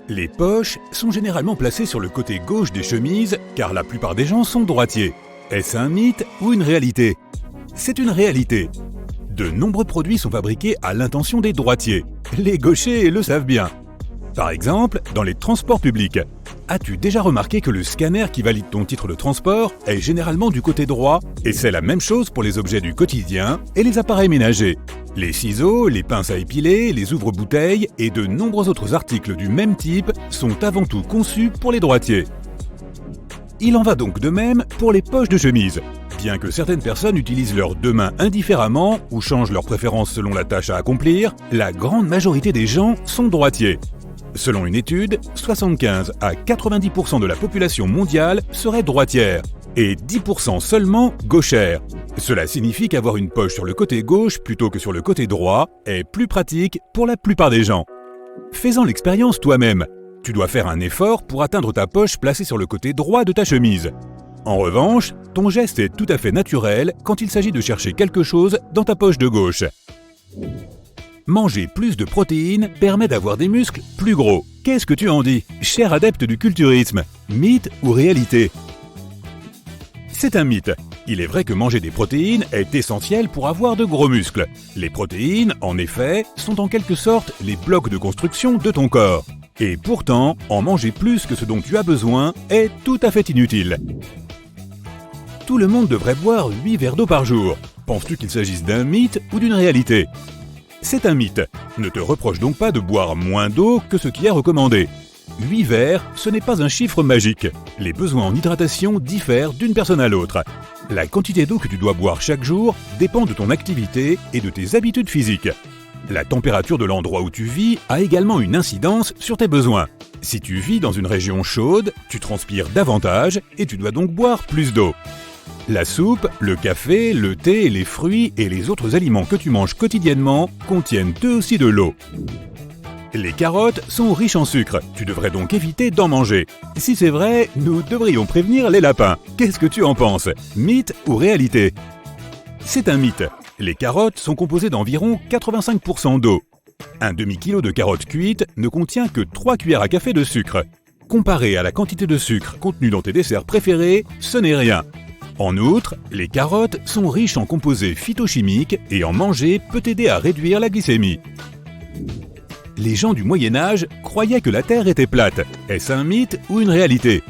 Les poches sont généralement placées sur le côté gauche des chemises car la plupart des gens sont droitiers. Est-ce un mythe ou une réalité? C'est une réalité. De nombreux produits sont fabriqués à l'intention des droitiers. Les gauchers le savent bien. Par exemple, dans les transports publics. As-tu déjà remarqué que le scanner qui valide ton titre de transport est généralement du côté droit? Et c'est la même chose pour les objets du quotidien et les appareils ménagers. Les ciseaux, les pinces à épiler, les ouvre-bouteilles et de nombreux autres articles du même type sont avant tout conçus pour les droitiers. Il en va donc de même pour les poches de chemise. Bien que certaines personnes utilisent leurs deux mains indifféremment ou changent leurs préférences selon la tâche à accomplir, la grande majorité des gens sont droitiers. Selon une étude, 75 à 90% de la population mondiale serait droitière et 10% seulement gauchère. Cela signifie qu'avoir une poche sur le côté gauche plutôt que sur le côté droit est plus pratique pour la plupart des gens. Fais-en l'expérience toi-même. Tu dois faire un effort pour atteindre ta poche placée sur le côté droit de ta chemise. En revanche, ton geste est tout à fait naturel quand il s'agit de chercher quelque chose dans ta poche de gauche. Manger plus de protéines permet d'avoir des muscles plus gros. Qu'est-ce que tu en dis, cher adepte du culturisme? Mythe ou réalité? C'est un mythe. Il est vrai que manger des protéines est essentiel pour avoir de gros muscles. Les protéines, en effet, sont en quelque sorte les blocs de construction de ton corps. Et pourtant, en manger plus que ce dont tu as besoin est tout à fait inutile. Tout le monde devrait boire 8 verres d'eau par jour. Penses-tu qu'il s'agisse d'un mythe ou d'une réalité? C'est un mythe. Ne te reproche donc pas de boire moins d'eau que ce qui est recommandé. 8 verres, ce n'est pas un chiffre magique. Les besoins en hydratation diffèrent d'une personne à l'autre. La quantité d'eau que tu dois boire chaque jour dépend de ton activité et de tes habitudes physiques. La température de l'endroit où tu vis a également une incidence sur tes besoins. Si tu vis dans une région chaude, tu transpires davantage et tu dois donc boire plus d'eau. La soupe, le café, le thé, les fruits et les autres aliments que tu manges quotidiennement contiennent eux aussi de l'eau. Les carottes sont riches en sucre, tu devrais donc éviter d'en manger. Si c'est vrai, nous devrions prévenir les lapins. Qu'est-ce que tu en penses? Mythe ou réalité? C'est un mythe. Les carottes sont composées d'environ 85% d'eau. Un demi-kilo de carottes cuites ne contient que 3 cuillères à café de sucre. Comparé à la quantité de sucre contenue dans tes desserts préférés, ce n'est rien. En outre, les carottes sont riches en composés phytochimiques et en manger peut aider à réduire la glycémie. Les gens du Moyen-Âge croyaient que la Terre était plate. Est-ce un mythe ou une réalité?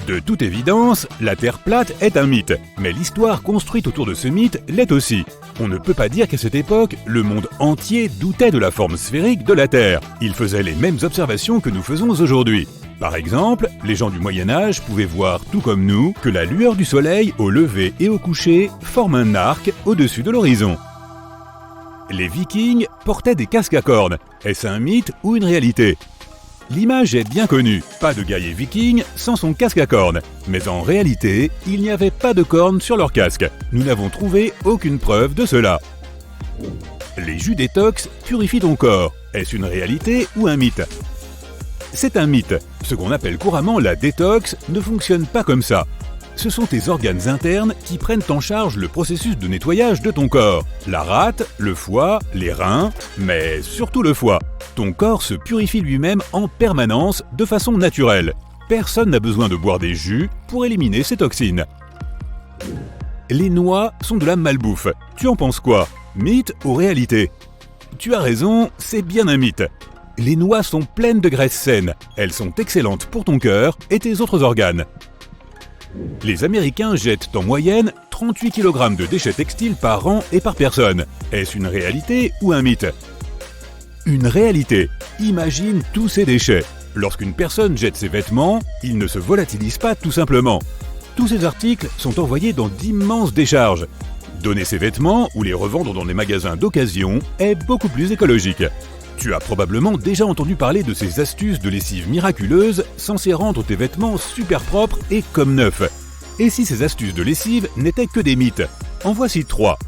De toute évidence, la Terre plate est un mythe, mais l'histoire construite autour de ce mythe l'est aussi. On ne peut pas dire qu'à cette époque, le monde entier doutait de la forme sphérique de la Terre. Ils faisaient les mêmes observations que nous faisons aujourd'hui. Par exemple, les gens du Moyen-Âge pouvaient voir, tout comme nous, que la lueur du soleil au lever et au coucher forme un arc au-dessus de l'horizon. Les Vikings portaient des casques à cornes. Est-ce un mythe ou une réalité? L'image est bien connue, pas de guerrier viking sans son casque à cornes. Mais en réalité, il n'y avait pas de cornes sur leur casque. Nous n'avons trouvé aucune preuve de cela. Les jus détox purifient ton corps. Est-ce une réalité ou un mythe? C'est un mythe. Ce qu'on appelle couramment la détox ne fonctionne pas comme ça. Ce sont tes organes internes qui prennent en charge le processus de nettoyage de ton corps. La rate, le foie, les reins, mais surtout le foie. Ton corps se purifie lui-même en permanence de façon naturelle. Personne n'a besoin de boire des jus pour éliminer ces toxines. Les noix sont de la malbouffe. Tu en penses quoi? Mythe ou réalité? Tu as raison, c'est bien un mythe. Les noix sont pleines de graisses saines. Elles sont excellentes pour ton cœur et tes autres organes. Les Américains jettent en moyenne 38 kg de déchets textiles par an et par personne. Est-ce une réalité ou un mythe? Une réalité. Imagine tous ces déchets. Lorsqu'une personne jette ses vêtements, ils ne se volatilisent pas tout simplement. Tous ces articles sont envoyés dans d'immenses décharges. Donner ses vêtements ou les revendre dans des magasins d'occasion est beaucoup plus écologique. Tu as probablement déjà entendu parler de ces astuces de lessive miraculeuses censées rendre tes vêtements super propres et comme neufs. Et si ces astuces de lessive n'étaient que des mythes? En voici 3.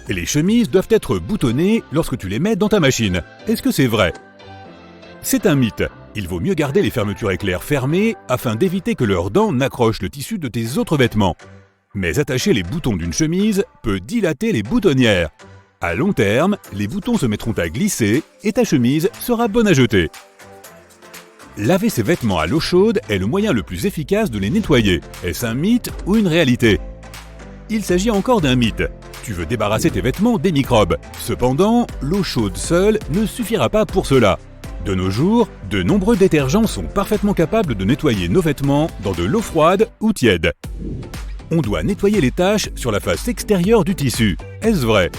Les chemises doivent être boutonnées lorsque tu les mets dans ta machine. Est-ce que c'est vrai? C'est un mythe. Il vaut mieux garder les fermetures éclair fermées afin d'éviter que leurs dents n'accrochent le tissu de tes autres vêtements. Mais attacher les boutons d'une chemise peut dilater les boutonnières. À long terme, les boutons se mettront à glisser et ta chemise sera bonne à jeter. Laver ses vêtements à l'eau chaude est le moyen le plus efficace de les nettoyer. Est-ce un mythe ou une réalité? Il s'agit encore d'un mythe. Tu veux débarrasser tes vêtements des microbes. Cependant, l'eau chaude seule ne suffira pas pour cela. De nos jours, de nombreux détergents sont parfaitement capables de nettoyer nos vêtements dans de l'eau froide ou tiède. On doit nettoyer les taches sur la face extérieure du tissu. Est-ce vrai?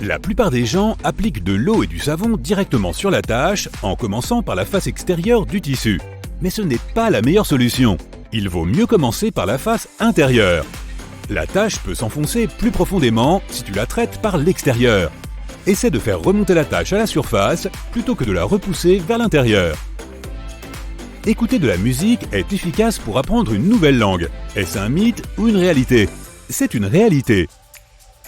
La plupart des gens appliquent de l'eau et du savon directement sur la tache en commençant par la face extérieure du tissu. Mais ce n'est pas la meilleure solution. Il vaut mieux commencer par la face intérieure. La tache peut s'enfoncer plus profondément si tu la traites par l'extérieur. Essaie de faire remonter la tache à la surface plutôt que de la repousser vers l'intérieur. Écouter de la musique est efficace pour apprendre une nouvelle langue. Est-ce un mythe ou une réalité? C'est une réalité.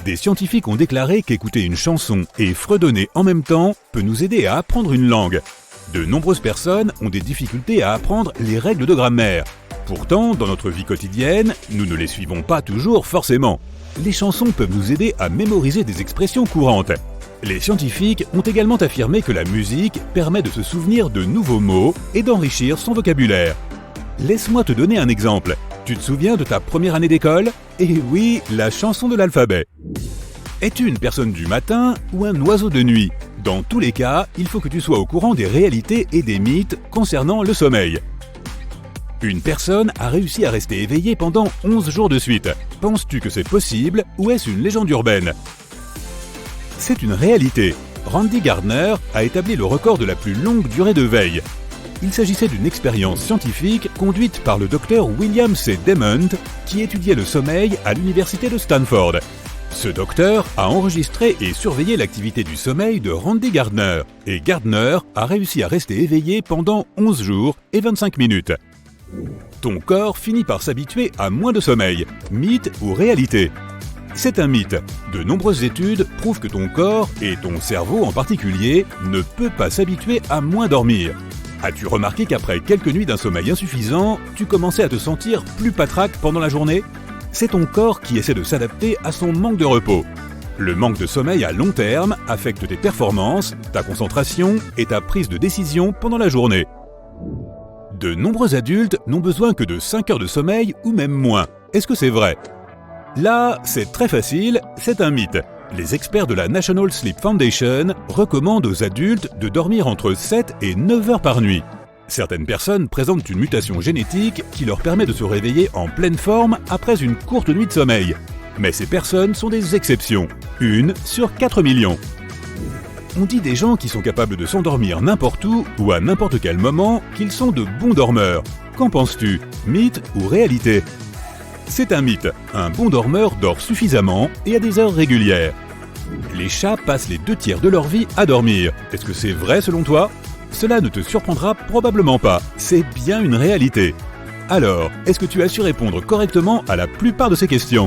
Des scientifiques ont déclaré qu'écouter une chanson et fredonner en même temps peut nous aider à apprendre une langue. De nombreuses personnes ont des difficultés à apprendre les règles de grammaire. Pourtant, dans notre vie quotidienne, nous ne les suivons pas toujours forcément. Les chansons peuvent nous aider à mémoriser des expressions courantes. Les scientifiques ont également affirmé que la musique permet de se souvenir de nouveaux mots et d'enrichir son vocabulaire. Laisse-moi te donner un exemple. Tu te souviens de ta première année d'école? Eh oui, la chanson de l'alphabet. Es-tu une personne du matin ou un oiseau de nuit? Dans tous les cas, il faut que tu sois au courant des réalités et des mythes concernant le sommeil. Une personne a réussi à rester éveillée pendant 11 jours de suite. Penses-tu que c'est possible ou est-ce une légende urbaine? C'est une réalité. Randy Gardner a établi le record de la plus longue durée de veille. Il s'agissait d'une expérience scientifique conduite par le docteur William C. Demant qui étudiait le sommeil à l'université de Stanford. Ce docteur a enregistré et surveillé l'activité du sommeil de Randy Gardner et Gardner a réussi à rester éveillé pendant 11 jours et 25 minutes. Ton corps finit par s'habituer à moins de sommeil, mythe ou réalité? C'est un mythe. De nombreuses études prouvent que ton corps, et ton cerveau en particulier, ne peut pas s'habituer à moins dormir. As-tu remarqué qu'après quelques nuits d'un sommeil insuffisant, tu commençais à te sentir plus patraque pendant la journée? C'est ton corps qui essaie de s'adapter à son manque de repos. Le manque de sommeil à long terme affecte tes performances, ta concentration et ta prise de décision pendant la journée. De nombreux adultes n'ont besoin que de 5 heures de sommeil ou même moins. Est-ce que c'est vrai? Là, c'est très facile, c'est un mythe. Les experts de la National Sleep Foundation recommandent aux adultes de dormir entre 7 et 9 heures par nuit. Certaines personnes présentent une mutation génétique qui leur permet de se réveiller en pleine forme après une courte nuit de sommeil. Mais ces personnes sont des exceptions, 1 sur 4 millions. On dit des gens qui sont capables de s'endormir n'importe où ou à n'importe quel moment qu'ils sont de bons dormeurs. Qu'en penses-tu? Mythe ou réalité? C'est un mythe. Un bon dormeur dort suffisamment et à des heures régulières. Les chats passent les 2 tiers de leur vie à dormir. Est-ce que c'est vrai selon toi? Cela ne te surprendra probablement pas. C'est bien une réalité. Alors, est-ce que tu as su répondre correctement à la plupart de ces questions?